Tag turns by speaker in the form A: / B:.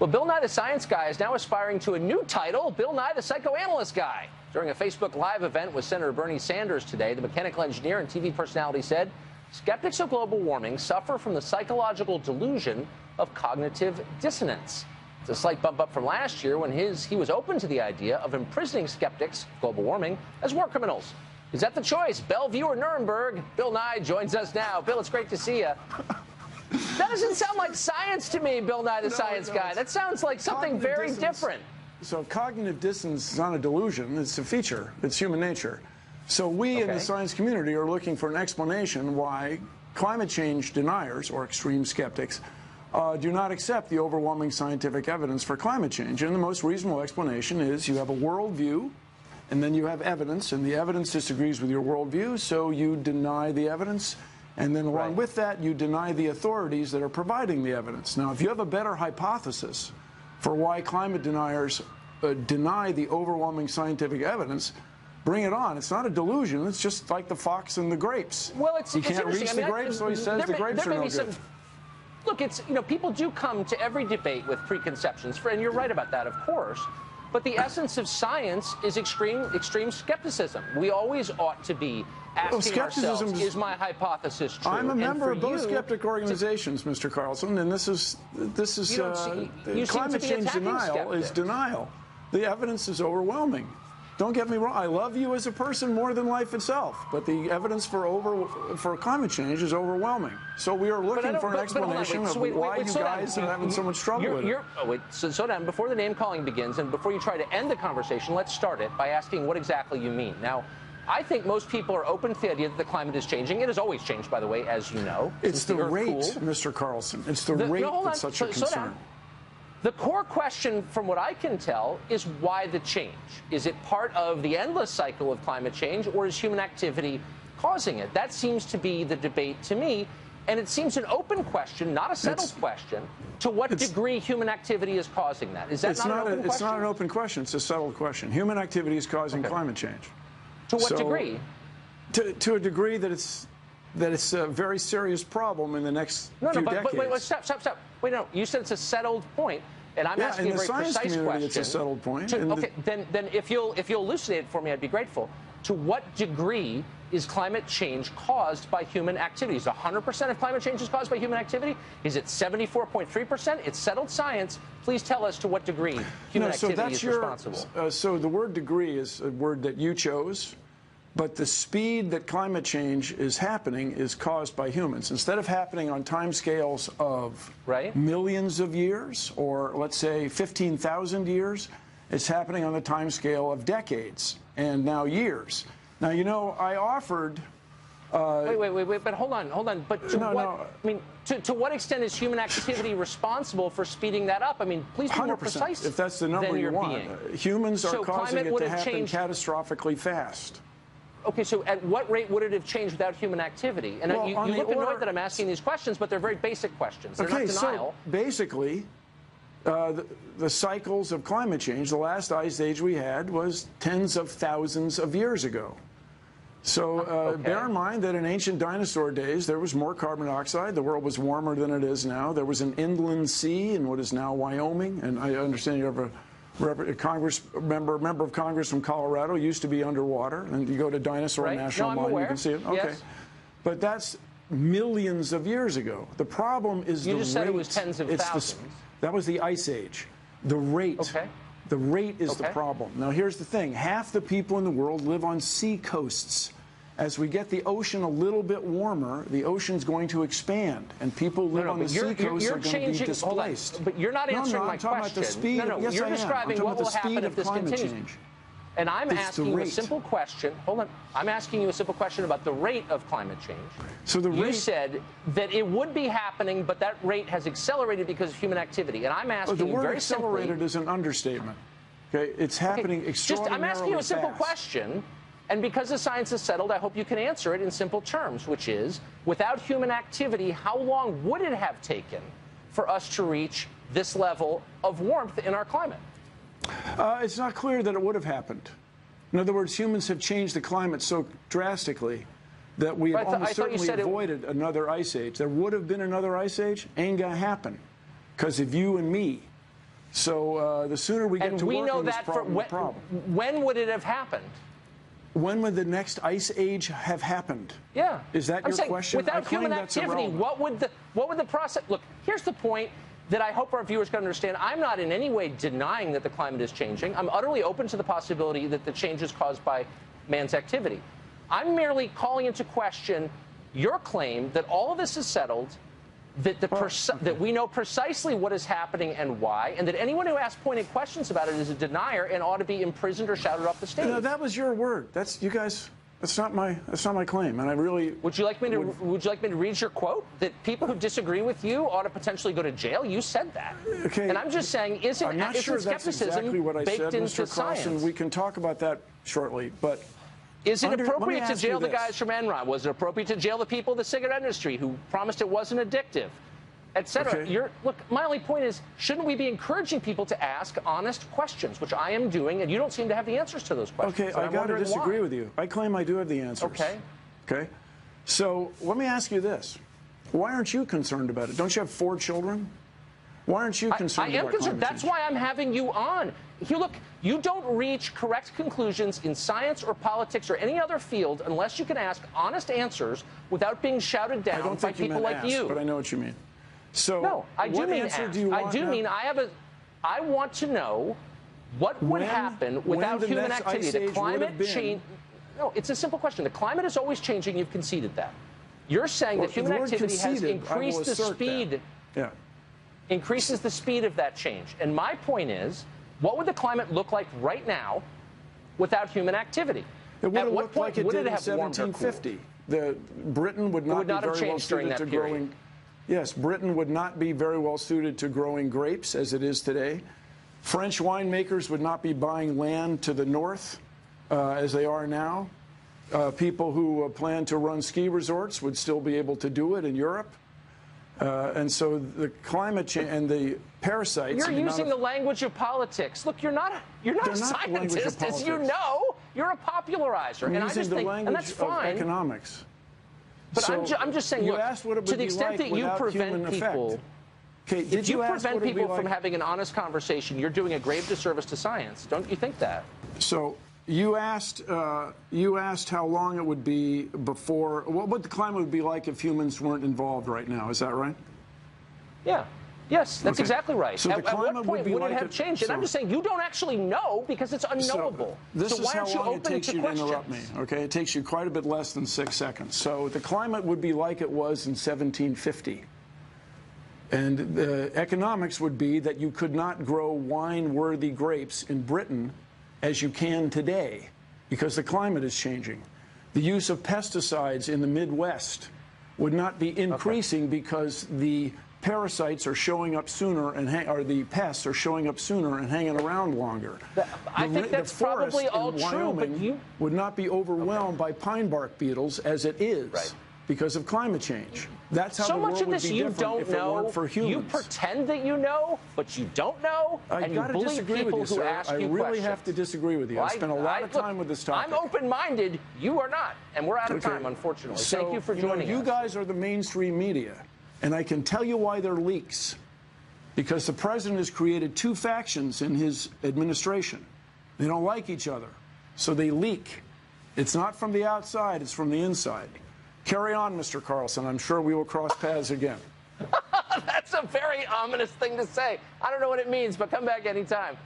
A: Well, Bill Nye the Science Guy is now aspiring to a new title, Bill Nye the Psychoanalyst Guy. During a Facebook Live event with Senator Bernie Sanders today, the mechanical engineer and TV personality said skeptics of global warming suffer from the psychological delusion of cognitive dissonance. It's a slight bump up from last year when he was open to the idea of imprisoning skeptics of global warming as war criminals. Is that the choice, Bellevue or Nuremberg? Bill Nye joins us now. Bill, it's great to see you. That doesn't sound like science to me, Bill Nye the Science Guy. That sounds like something very different.
B: So cognitive dissonance is not a delusion. It's a feature. It's human nature. So we in the science community are looking for an explanation why climate change deniers, or extreme skeptics, do not accept the overwhelming scientific evidence for climate change. And the most reasonable explanation is you have a worldview, and then you have evidence, and the evidence disagrees with your worldview, so you deny the evidence. And then along with that, you deny the authorities that are providing the evidence. Now, if you have a better hypothesis for why climate deniers deny the overwhelming scientific evidence, bring it on. It's not a delusion. It's just like the fox and the grapes.
A: Well,
B: he can't reach the grapes, so he says the grapes are no good.
A: Look, people do come to every debate with preconceptions, and you're right about that, of course. But the essence of science is extreme skepticism. We always ought to be asking ourselves, is my hypothesis true?
B: I'm a member of both skeptic organizations, Mr. Carlson, and this is climate change denial is denial. The evidence is overwhelming. Don't get me wrong. I love you as a person more than life itself, but the evidence for climate change is overwhelming. So we are looking for an explanation of why you guys are having so much trouble with it.
A: So down. Before the name calling begins, and before you try to end the conversation, let's start it by asking what exactly you mean. Now, I think most people are open to the idea that the climate is changing. It has always changed, by the way, as you know.
B: It's the rate, Mr. Carlson. It's the rate that's such a concern.
A: The core question, from what I can tell, is why the change? Is it part of the endless cycle of climate change, or is human activity causing it? That seems to be the debate to me, and it seems an open question, not a settled question, to what degree human activity is causing that. Is that not an open question?
B: It's not an open question. It's a settled question. Human activity is causing climate change.
A: To what degree?
B: To a degree that it's a very serious problem in the next few decades.
A: But wait, stop. Wait, no, you said it's a settled point, and I'm asking a very precise question.
B: It's a settled point.
A: Then if you'll elucidate it for me, I'd be grateful. To what degree is climate change caused by human activity? Is 100% of climate change is caused by human activity? Is it 74.3%? It's settled science. Please tell us to what degree human activity is responsible.
B: So the word degree is a word that you chose. But the speed that climate change is happening is caused by humans. Instead of happening on timescales of millions of years, or let's say 15,000 years, it's happening on the timescale of decades and now years. Now, you know, I offered.
A: Wait, but hold on. But to what extent is human activity responsible for speeding that up? I mean, please be more precise.
B: If that's the number you want, humans are causing it to happen catastrophically fast.
A: Okay, so at what rate would it have changed without human activity? And you look annoyed that I'm asking these questions, but they're very basic questions. They're not denial.
B: So basically, the cycles of climate change, the last ice age we had was tens of thousands of years ago. So bear in mind that in ancient dinosaur days, there was more carbon dioxide. The world was warmer than it is now. There was an inland sea in what is now Wyoming. And I understand you have a member of Congress from Colorado, used to be underwater, and you go to Dinosaur National Mine, you can see it. Okay, yes. But that's millions of years ago. The problem is
A: you just said it was tens of thousands.
B: That was the ice age. The rate. Okay. The rate is the problem. Now here's the thing: half the people in the world live on sea coasts. As we get the ocean a little bit warmer, the ocean's going to expand, and people live on the seacoast are going to be displaced.
A: But you're not answering my question.
B: I'm talking about the speed. Yes,
A: you're describing what will happen if this continues. And I'm asking you a simple question. Hold on. I'm asking you a simple question about the rate of climate change.
B: So the rate.
A: You said that it would be happening, but that rate has accelerated because of human activity. And I'm asking you very simply.
B: The word accelerated is an understatement. Okay, it's happening extraordinarily fast.
A: I'm asking you a simple question. And because the science is settled, I hope you can answer it in simple terms, which is, without human activity, how long would it have taken for us to reach this level of warmth in our climate?
B: It's not clear that it would have happened. In other words, humans have changed the climate so drastically that we have almost certainly avoided another ice age. There would have been another ice age, ain't gonna happen because of you and me. So the sooner we get to work on this problem, the problem.
A: When would it have happened?
B: When would the next ice age have happened?
A: Yeah.
B: Is that your question?
A: Without human activity, what would the process look? Here's the point that I hope our viewers can understand. I'm not in any way denying that the climate is changing. I'm utterly open to the possibility that the change is caused by man's activity. I'm merely calling into question your claim that all of this is settled, that that we know precisely what is happening and why, and that anyone who asks pointed questions about it is a denier and ought to be imprisoned or shouted off the stage.
B: No, that was your word. That's you guys. That's not my claim, and I really.
A: Would you like me to read your quote that people who disagree with you ought to potentially go to jail? You said that.
B: Okay.
A: And I'm just saying, isn't skepticism
B: that's exactly what I
A: baked
B: said,
A: into
B: Mr. Carlson?
A: science?
B: We can talk about that shortly, but.
A: Is it appropriate to jail the guys from Enron? Was it appropriate to jail the people of the cigarette industry who promised it wasn't addictive, et cetera?
B: Okay.
A: Look, my only point is, shouldn't we be encouraging people to ask honest questions, which I am doing, and you don't seem to have the answers to those questions.
B: Okay, I got to disagree with you. I claim I do have the answers.
A: Okay.
B: Okay. So let me ask you this. Why aren't you concerned about it? Don't you have 4 children? Why aren't you concerned about climate change?
A: That's why I'm having you on. Look, you don't reach correct conclusions in science or politics or any other field unless you can ask honest answers without being shouted down by people like you.
B: But I know what you mean. So
A: no, I do
B: what
A: mean
B: answer
A: ask.
B: do you want?
A: I do mean I want to know what would happen without human activity. The climate change. No, it's a simple question. The climate is always changing. You've conceded that. You're saying that human activity has increased the speed.
B: Yeah.
A: Increases the speed of that change. And my point is, what would the climate look like right now without human activity?
B: It would have looked like it did in 1750. Britain would not be very well suited to growing. Yes, Britain would not be very well suited to growing grapes as it is today. French winemakers would not be buying land to the north as they are now. People who plan to run ski resorts would still be able to do it in Europe. And so the climate change and the parasites.
A: You're using the language of politics. Look, you're not a scientist, as you know. You're a popularizer,
B: and I just think, and that's fine. Economics.
A: But so I'm just saying, look, to the extent that you prevent people, if you prevent people from having an honest conversation, you're doing a grave disservice to science. Don't you think that?
B: So you asked how long it would be before, what the climate would be like if humans weren't involved right now. Is that right?
A: Yeah. Yes, that's exactly right.
B: So
A: at what point would it have changed? And I'm just saying, you don't actually know because it's unknowable.
B: So why aren't you open to questions? This is how long it takes you to interrupt me, okay? It takes you quite a bit less than 6 seconds. So the climate would be like it was in 1750. And the economics would be that you could not grow wine-worthy grapes in Britain as you can today because the climate is changing. The use of pesticides in the Midwest would not be increasing because the parasites are showing up sooner or the pests are showing up sooner and hanging around longer.
A: I think that's probably all true, but you
B: would not be overwhelmed by pine bark beetles as it is because of climate change. That's how
A: so
B: the world
A: much of this
B: would be
A: you
B: different
A: don't
B: if it
A: know.
B: weren't for humans.
A: You pretend that you know, but you don't know, and you bully people who ask you questions.
B: I really have to disagree with you. I spent a lot of time with this topic.
A: I'm open-minded. You are not, and we're out of time, unfortunately.
B: So,
A: thank you for joining us.
B: You guys are the mainstream media, and I can tell you why they're leaks. Because the president has created 2 factions in his administration. They don't like each other, so they leak. It's not from the outside, it's from the inside. Carry on, Mr. Carlson. I'm sure we will cross paths again.
A: That's a very ominous thing to say. I don't know what it means, but come back anytime.